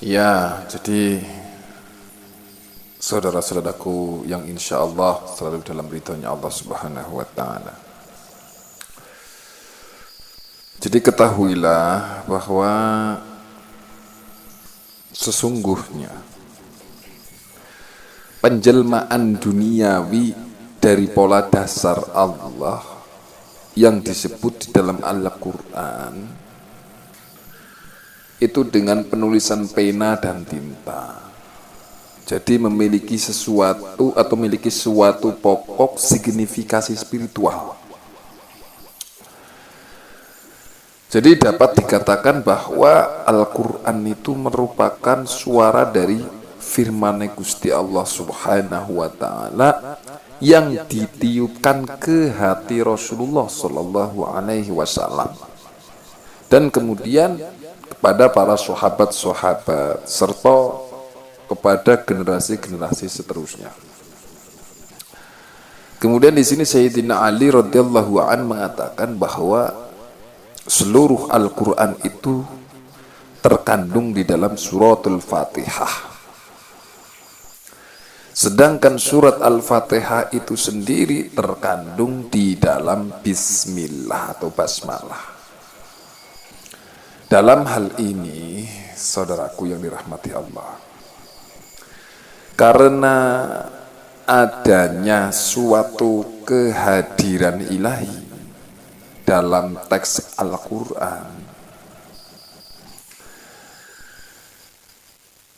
Ya, jadi saudara-saudaraku yang insya Allah selalu dalam ridhonya Allah Subhanahu wa Ta'ala. Jadi ketahuilah bahwa sesungguhnya penjelmaan duniawi dari pola dasar Allah yang disebut di dalam Al-Quran itu dengan penulisan pena dan tinta. Jadi memiliki sesuatu atau memiliki suatu pokok signifikasi spiritual. Jadi dapat dikatakan bahwa Al-Quran itu merupakan suara dari firman Gusti Allah Subhanahu wa Ta'ala yang ditiupkan ke hati Rasulullah Sallallahu Alaihi Wasallam, dan kemudian kepada para sahabat-sahabat serta kepada generasi-generasi seterusnya. Kemudian di sini Sayyidina Ali radhiyallahu an mengatakan bahwa seluruh Al-Quran itu terkandung di dalam suratul Fatihah. Sedangkan surat Al-Fatihah itu sendiri terkandung di dalam Bismillah atau Basmalah. Dalam hal ini, saudaraku yang dirahmati Allah, karena adanya suatu kehadiran ilahi dalam teks Al-Quran,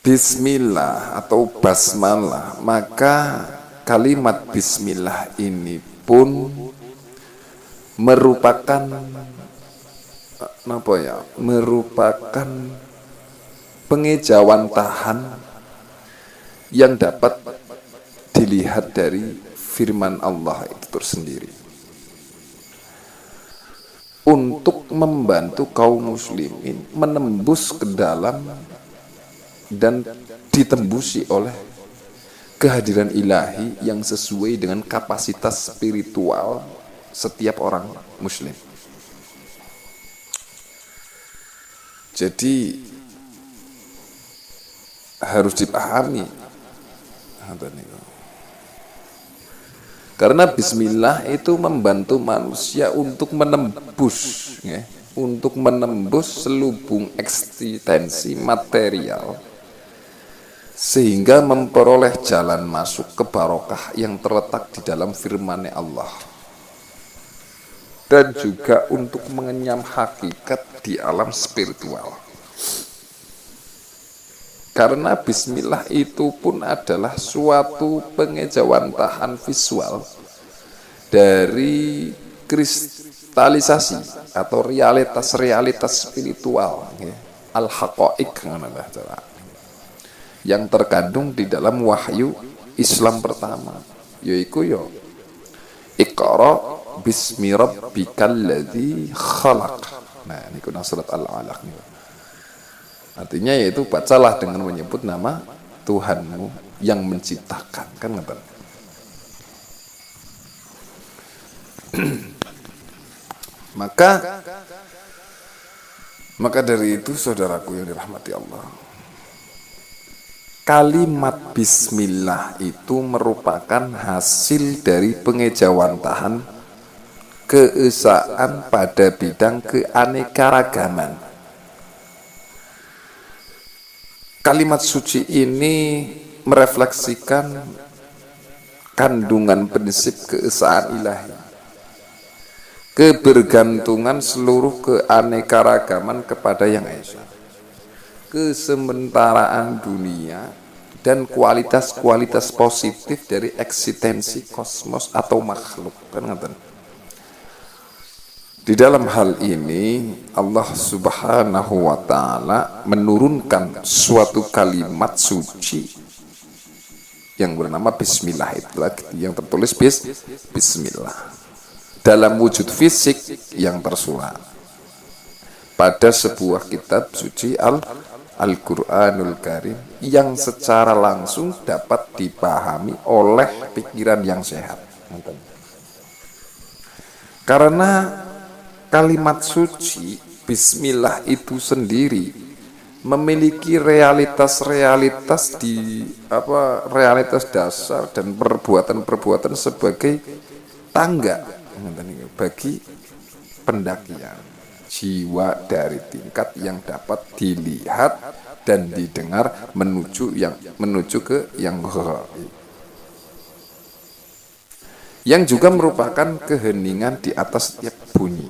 Bismillah atau Basmalah, maka kalimat Bismillah ini pun merupakan merupakan pengejawantahan yang dapat dilihat dari firman Allah itu tersendiri untuk membantu kaum muslimin menembus ke dalam dan ditembusi oleh kehadiran ilahi yang sesuai dengan kapasitas spiritual setiap orang muslim. Jadi harus dipahami, karena Bismillah itu membantu manusia untuk menembus, untuk menembus selubung eksistensi material, sehingga memperoleh jalan masuk ke barokah yang terletak di dalam firman-Nya Allah, dan juga untuk mengenyam hakikat di alam spiritual. Karena Bismillah itu pun adalah suatu pengejawantahan visual dari kristalisasi atau realitas-realitas spiritual, al-haqa'iq yang terkandung di dalam wahyu Islam pertama, yaitu Iqra bismi rabbikal ladzi khalaq. Nah, ini kuna surat Al-Alaq nih. Artinya yaitu bacalah dengan menyebut nama Tuhanmu yang menciptakan, kan ngeten. Maka dari itu saudaraku yang dirahmati Allah, kalimat Bismillah itu merupakan hasil dari pengejawantahan keesaan pada bidang keanekaragaman. Kalimat suci ini merefleksikan kandungan prinsip keesaan ilahi, kebergantungan seluruh keanekaragaman kepada Yang Esa, kesementaraan dunia, dan kualitas-kualitas positif dari eksistensi kosmos atau makhluk, kan ngaten. Di dalam hal ini Allah Subhanahu wa Ta'ala menurunkan suatu kalimat suci yang bernama Bismillah, itulah yang tertulis Bismillah dalam wujud fisik yang tersurat pada sebuah kitab suci Al-Quranul Karim yang secara langsung dapat dipahami oleh pikiran yang sehat. Karena kalimat suci Bismillah itu sendiri memiliki realitas-realitas di realitas dasar dan perbuatan-perbuatan sebagai tangga bagi pendakian, jiwa dari tingkat yang dapat dilihat dan didengar menuju ke yang ghaib, yang juga merupakan keheningan di atas setiap bunyi.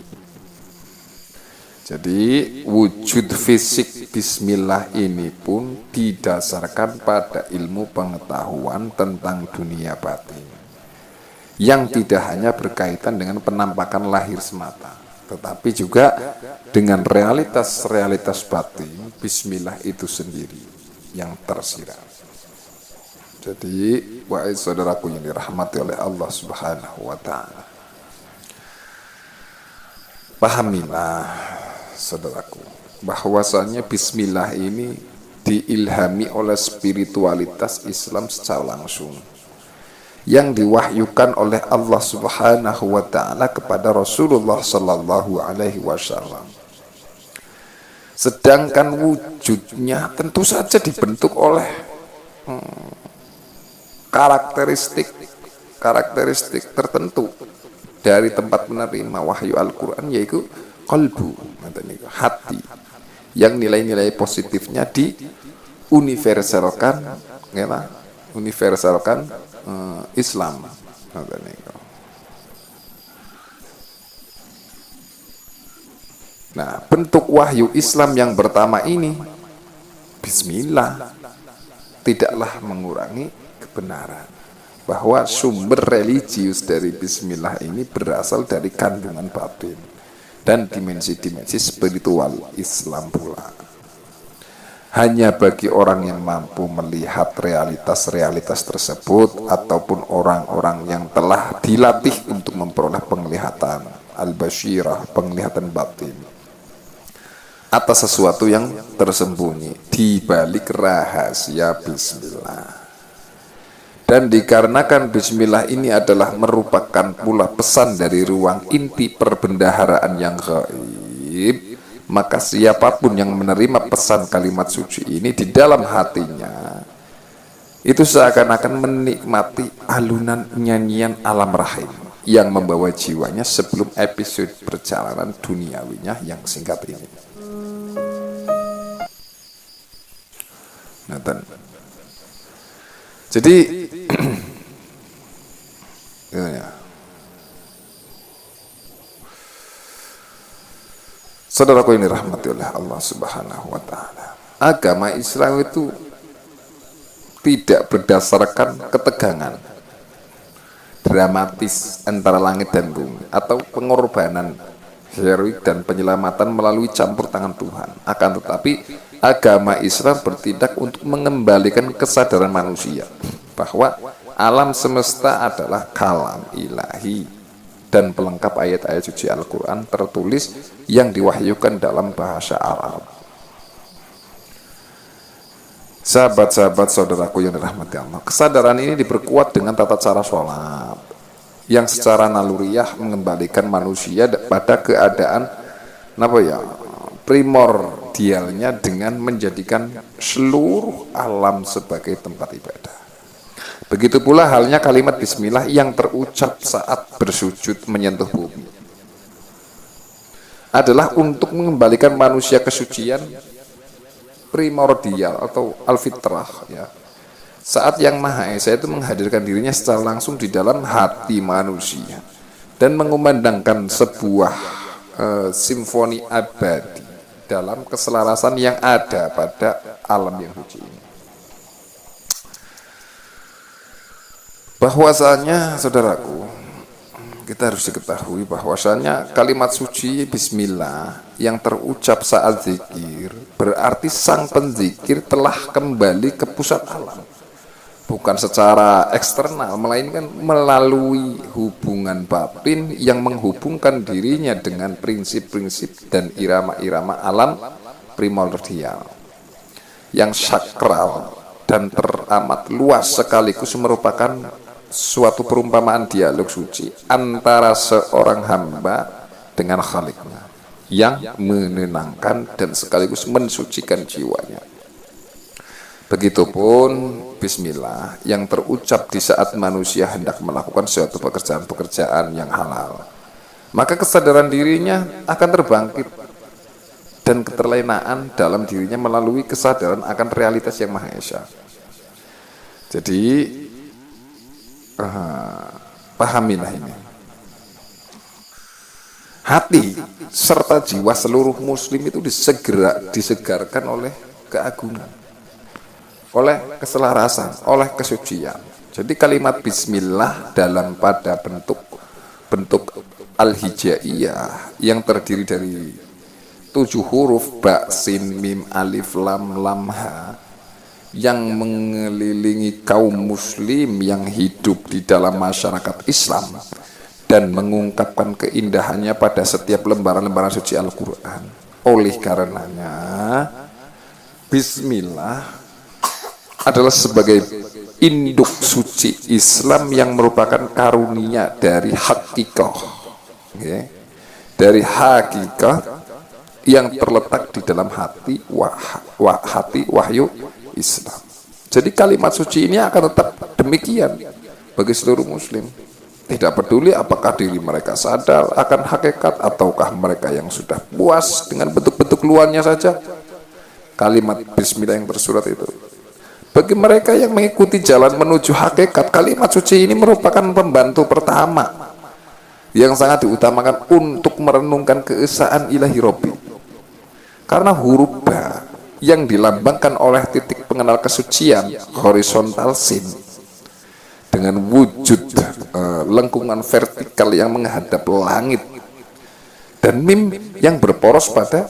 Jadi wujud fisik bismillah ini pun didasarkan pada ilmu pengetahuan tentang dunia batin, yang tidak hanya berkaitan dengan penampakan lahir semata, tetapi juga dengan realitas-realitas batin bismillah itu sendiri yang tersirat. Jadi wahai saudaraku yang dirahmati oleh Allah Subhanahu wa ta'ala, pahamilah saudaraku bahwasanya bismillah ini diilhami oleh spiritualitas Islam secara langsung, yang diwahyukan oleh Allah Subhanahu wa ta'ala kepada Rasulullah sallallahu alaihi wasallam. Sedangkan wujudnya tentu saja dibentuk oleh karakteristik tertentu dari tempat menerima wahyu Al-Quran, yaitu qalbu, hati, yang nilai-nilai positifnya diuniversalkan, Islam. Nah, bentuk wahyu Islam yang pertama ini, bismillah, tidaklah mengurangi kebenaran bahwa sumber religius dari bismillah ini berasal dari kandungan batin dan dimensi-dimensi spiritual Islam pula. Hanya bagi orang yang mampu melihat realitas-realitas tersebut, ataupun orang-orang yang telah dilatih untuk memperoleh penglihatan al-basyirah, penglihatan batin atas sesuatu yang tersembunyi di balik rahasia bismillah. Dan dikarenakan bismillah ini adalah merupakan pula pesan dari ruang inti perbendaharaan yang gaib, maka siapapun yang menerima pesan kalimat suci ini di dalam hatinya, itu seakan-akan menikmati alunan nyanyian alam rahim yang membawa jiwanya sebelum episode perjalanan duniawinya yang singkat ini. Jadi saudaraku ini rahmati oleh Allah Subhanahu wa ta'ala, agama Islam itu tidak berdasarkan ketegangan dramatis antara langit dan bumi atau pengorbanan heroik dan penyelamatan melalui campur tangan Tuhan. Akan tetapi agama Islam bertindak untuk mengembalikan kesadaran manusia bahwa alam semesta adalah kalam ilahi dan pelengkap ayat-ayat suci Al-Quran tertulis yang diwahyukan dalam bahasa Arab. Sahabat-sahabat saudaraku yang dirahmati Allah, kesadaran ini diperkuat dengan tata cara sholat yang secara naluriah mengembalikan manusia pada keadaan primordialnya dengan menjadikan seluruh alam sebagai tempat ibadah. Begitu pula halnya kalimat bismillah yang terucap saat bersujud menyentuh bumi adalah untuk mengembalikan manusia kesucian primordial atau al-fitrah, ya. Saat Yang Maha Esa itu menghadirkan dirinya secara langsung di dalam hati manusia dan mengumandangkan sebuah simfoni abadi dalam keselarasan yang ada pada alam yang suci ini. Bahwasanya saudaraku, kita harus diketahui bahwasanya kalimat suci bismillah yang terucap saat zikir berarti sang penzikir telah kembali ke pusat alam, bukan secara eksternal, melainkan melalui hubungan batin yang menghubungkan dirinya dengan prinsip-prinsip dan irama-irama alam primordial yang sakral dan teramat luas, sekaligus merupakan suatu perumpamaan dialog suci antara seorang hamba dengan Khaliknya. yang menenangkan dan sekaligus mensucikan jiwanya. Begitupun bismillah yang terucap di saat manusia hendak melakukan suatu pekerjaan-pekerjaan yang halal. Maka kesadaran dirinya akan terbangkit dan keterlenaan dalam dirinya melalui kesadaran akan realitas yang Maha Esa. Jadi pahamilah ini. Hati serta jiwa seluruh muslim itu disegarkan oleh keagungan, oleh keselarasan, oleh kesucian. Jadi kalimat bismillah dalam pada bentuk al-hijaiyah yang terdiri dari 7 huruf ba, sin, mim, alif, lam, lam, ha yang mengelilingi kaum muslim yang hidup di dalam masyarakat Islam dan mengungkapkan keindahannya pada setiap lembaran-lembaran suci Al-Quran. Oleh karenanya bismillah adalah sebagai induk suci Islam yang merupakan karunia dari hakikah, dari hakikah yang terletak di dalam hati wahyu Islam. Jadi kalimat suci ini akan tetap demikian bagi seluruh muslim. Tidak peduli apakah diri mereka sadar akan hakikat ataukah mereka yang sudah puas dengan bentuk-bentuk luarnya saja. Kalimat bismillah yang tersurat itu, bagi mereka yang mengikuti jalan menuju hakikat, kalimat suci ini merupakan pembantu pertama yang sangat diutamakan untuk merenungkan keesaan ilahi Robbi. Karena huruf ba yang dilambangkan oleh titik pengenal kesucian horizontal sin dengan wujud lengkungan vertikal yang menghadap langit, dan mim yang berporos pada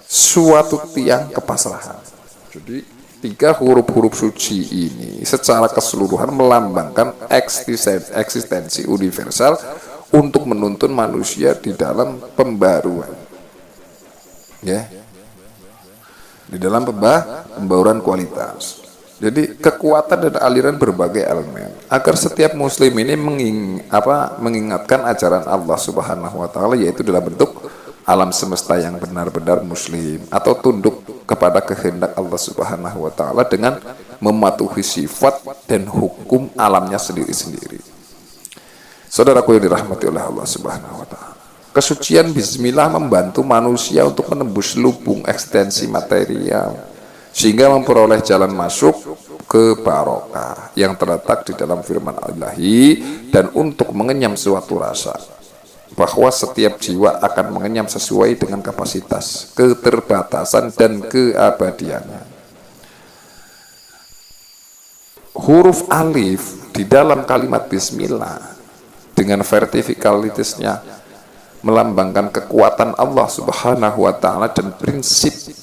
suatu tiang kepasrahan. Jadi 3 huruf-huruf suci ini secara keseluruhan melambangkan eksistensi universal untuk menuntun manusia di dalam pembaruan, ya, di dalam pembaruan kualitas. Jadi kekuatan dan aliran berbagai elemen agar setiap muslim ini mengingatkan ajaran Allah Subhanahu wa taala, yaitu dalam bentuk alam semesta yang benar-benar muslim atau tunduk kepada kehendak Allah Subhanahu wa taala dengan mematuhi sifat dan hukum alamnya sendiri-sendiri. Saudaraku yang dirahmati oleh Allah Subhanahu wa taala, kesucian bismillah membantu manusia untuk menembus lubung ekstensi material sehingga memperoleh jalan masuk ke barokah yang terletak di dalam firman Allahi, dan untuk mengenyam suatu rasa bahwa setiap jiwa akan mengenyam sesuai dengan kapasitas, keterbatasan, dan keabadiannya. Huruf alif di dalam kalimat bismillah dengan vertikalitasnya melambangkan kekuatan Allah Subhanahu wa taala dan prinsip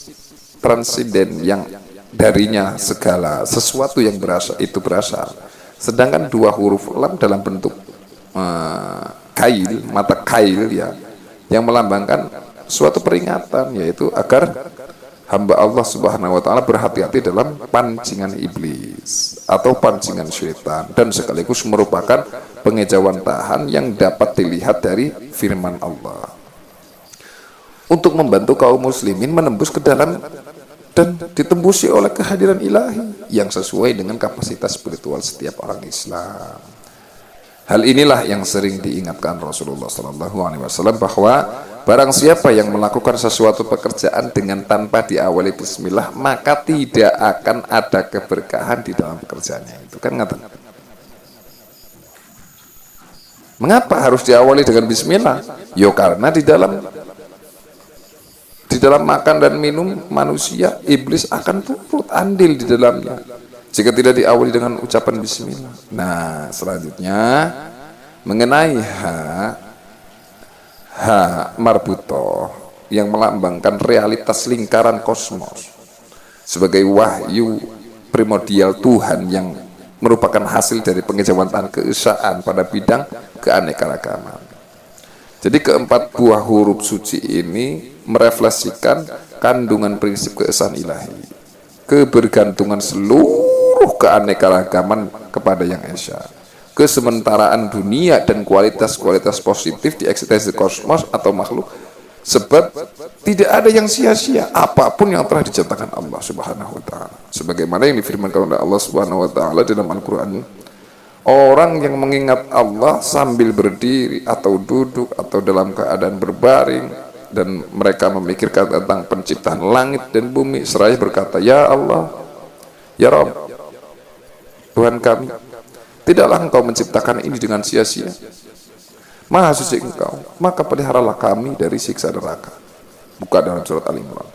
transiden yang darinya segala sesuatu yang berasal. Sedangkan 2 huruf lam dalam bentuk kail, mata kail, ya, yang melambangkan suatu peringatan, yaitu agar hamba Allah Subhanahu wa taala berhati-hati dalam pancingan iblis atau pancingan syaitan, dan sekaligus merupakan pengejauhan tahan yang dapat dilihat dari firman Allah untuk membantu kaum muslimin menembus ke dalam dan ditembusi oleh kehadiran ilahi yang sesuai dengan kapasitas spiritual setiap orang Islam. Hal inilah yang sering diingatkan Rasulullah SAW, bahwa barang siapa yang melakukan sesuatu pekerjaan dengan tanpa diawali bismillah, maka tidak akan ada keberkahan di dalam pekerjaannya. Itu kan ngata. Mengapa harus diawali dengan bismillah? Yo karena di dalam makan dan minum manusia, iblis akan turut andil di dalamnya jika tidak diawali dengan ucapan bismillah. Nah, selanjutnya mengenai ha marbutoh yang melambangkan realitas lingkaran kosmos sebagai wahyu primordial Tuhan yang merupakan hasil dari pengejauhan keesaan pada bidang keanekaragaman. Jadi keempat buah huruf suci ini merefleksikan kandungan prinsip keesaan ilahi, kebergantungan seluruh keanekaragaman kepada Yang Esa, kesementaraan dunia dan kualitas-kualitas positif di eksistensi kosmos atau makhluk Sebab tidak ada yang sia-sia apapun yang telah diciptakan Allah Subhanahu wa taala. Sebagaimana yang difirmankan oleh Allah Subhanahu wa taala dalam Al-Qur'an, orang yang mengingat Allah sambil berdiri atau duduk atau dalam keadaan berbaring dan mereka memikirkan tentang penciptaan langit dan bumi seraya berkata, ya Allah, ya Rabb, Tuhan kami, tidaklah Engkau menciptakan ini dengan sia-sia. Maha suci Engkau, maka peliharalah kami dari siksa neraka. Buka dalam surat Al-Imran.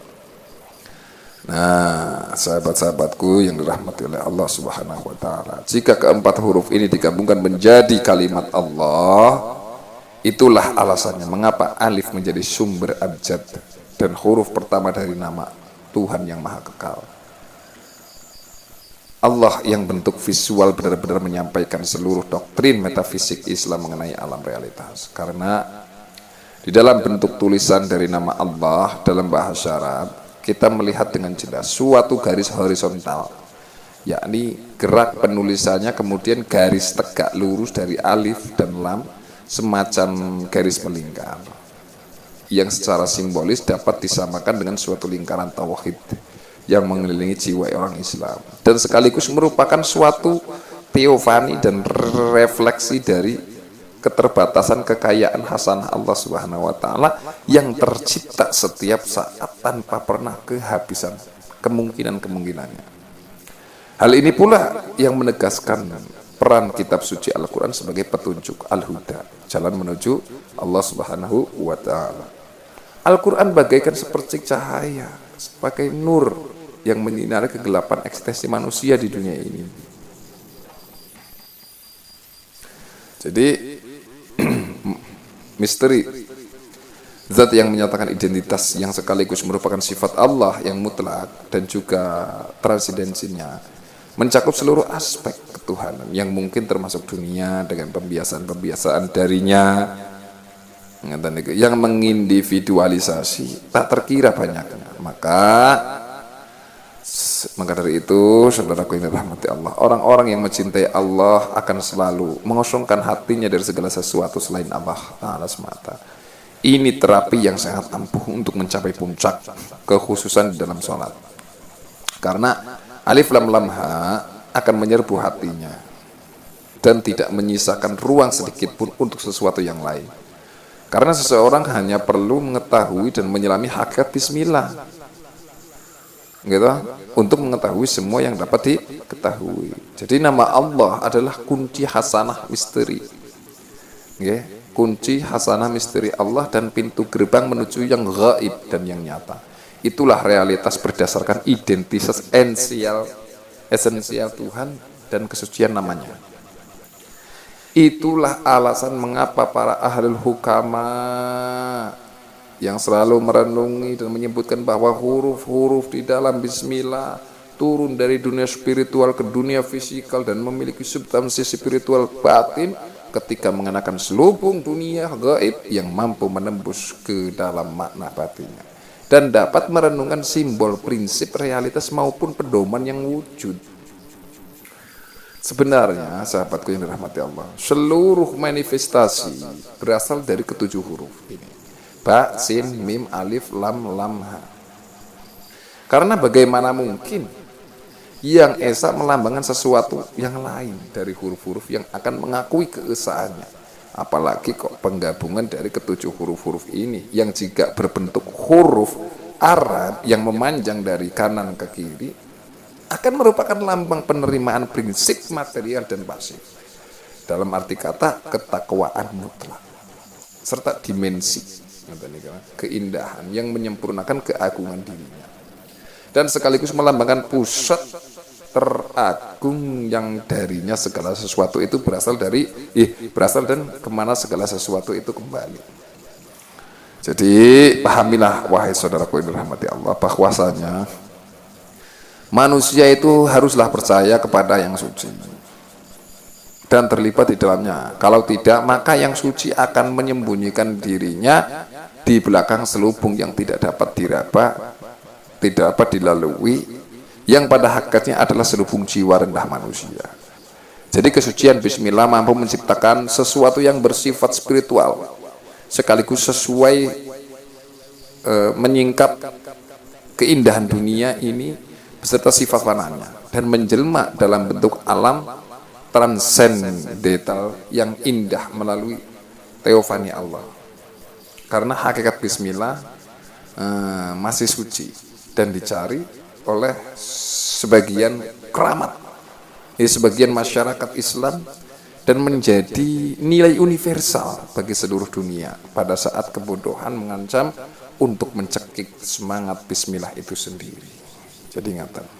Nah, sahabat-sahabatku yang dirahmati oleh Allah Subhanahu wa taala, jika keempat huruf ini digabungkan menjadi kalimat Allah, itulah alasannya mengapa alif menjadi sumber abjad dan huruf pertama dari nama Tuhan yang Maha Kekal. Allah yang bentuk visual benar-benar menyampaikan seluruh doktrin metafisik Islam mengenai alam realitas. Karena di dalam bentuk tulisan dari nama Allah dalam bahasa Arab, kita melihat dengan jelas suatu garis horizontal, yakni gerak penulisannya, kemudian garis tegak lurus dari alif dan lam, semacam garis melingkar, yang secara simbolis dapat disamakan dengan suatu lingkaran tauhid yang mengelilingi jiwa orang Islam, dan sekaligus merupakan suatu teofani dan refleksi dari keterbatasan kekayaan hasanah Allah Subhanahu wa taala yang tercipta setiap saat tanpa pernah kehabisan kemungkinan-kemungkinannya. Hal ini pula yang menegaskan peran kitab suci Al-Qur'an sebagai petunjuk al-huda, jalan menuju Allah Subhanahu wa taala. Al-Qur'an bagaikan seperti cahaya, sebagai nur yang menyinari kegelapan eksistensi manusia di dunia ini. Jadi misteri zat yang menyatakan identitas yang sekaligus merupakan sifat Allah yang mutlak dan juga transidensinya mencakup seluruh aspek ketuhanan yang mungkin termasuk dunia dengan pembiasaan-pembiasaan darinya yang mengindividualisasi tak terkira banyaknya. Maka dari itu, saudaraku yang dirahmati Allah, orang-orang yang mencintai Allah akan selalu mengosongkan hatinya dari segala sesuatu selain Allah Ta'ala semata. Ini terapi yang sangat ampuh untuk mencapai puncak kekhususan di dalam sholat. Karena alif lam lam ha akan menyerbu hatinya dan tidak menyisakan ruang sedikit pun untuk sesuatu yang lain. Karena seseorang hanya perlu mengetahui dan menyelami hakikat bismillah, gitu, untuk mengetahui semua yang dapat diketahui. Jadi nama Allah adalah kunci hasanah misteri, okay? Kunci hasanah misteri Allah dan pintu gerbang menuju yang gaib dan yang nyata. Itulah realitas berdasarkan identitas esensial Tuhan dan kesucian namanya. Itulah alasan mengapa para ahlul hukama yang selalu merenungi dan menyebutkan bahwa huruf-huruf di dalam bismillah turun dari dunia spiritual ke dunia fisikal dan memiliki substansi spiritual batin ketika mengenakan selubung dunia gaib yang mampu menembus ke dalam makna batinnya dan dapat merenungkan simbol, prinsip, realitas maupun pedoman yang wujud. Sebenarnya, sahabatku yang dirahmati Allah, seluruh manifestasi berasal dari ketujuh huruf ini: ba, sin, mim, alif, lam, lam, ha. Karena bagaimana mungkin yang esa melambangkan sesuatu yang lain dari huruf-huruf yang akan mengakui keesaannya, apalagi kok penggabungan dari ketujuh huruf-huruf ini yang jika berbentuk huruf Arab yang memanjang dari kanan ke kiri akan merupakan lambang penerimaan prinsip material dan pasif, dalam arti kata ketakwaan mutlak serta dimensi keindahan yang menyempurnakan keagungan dirinya, dan sekaligus melambangkan pusat teragung yang darinya segala sesuatu itu berasal dan kemana segala sesuatu itu kembali. Jadi pahamilah wahai saudaraku yang dirahmati Allah, bahwasanya manusia itu haruslah percaya kepada yang suci dan terlibat di dalamnya. Kalau tidak, maka yang suci akan menyembunyikan dirinya di belakang selubung yang tidak dapat diraba, tidak dapat dilalui, yang pada hakikatnya adalah selubung jiwa rendah manusia. Jadi kesucian bismillah mampu menciptakan sesuatu yang bersifat spiritual sekaligus sesuai menyingkap keindahan dunia ini beserta sifat fananya dan menjelma dalam bentuk alam transendental yang indah melalui teofani Allah. Karena hakikat bismillah masih suci dan dicari oleh sebagian keramat, sebagian masyarakat Islam, dan menjadi nilai universal bagi seluruh dunia pada saat kebodohan mengancam untuk mencekik semangat bismillah itu sendiri. Jadi ingatan.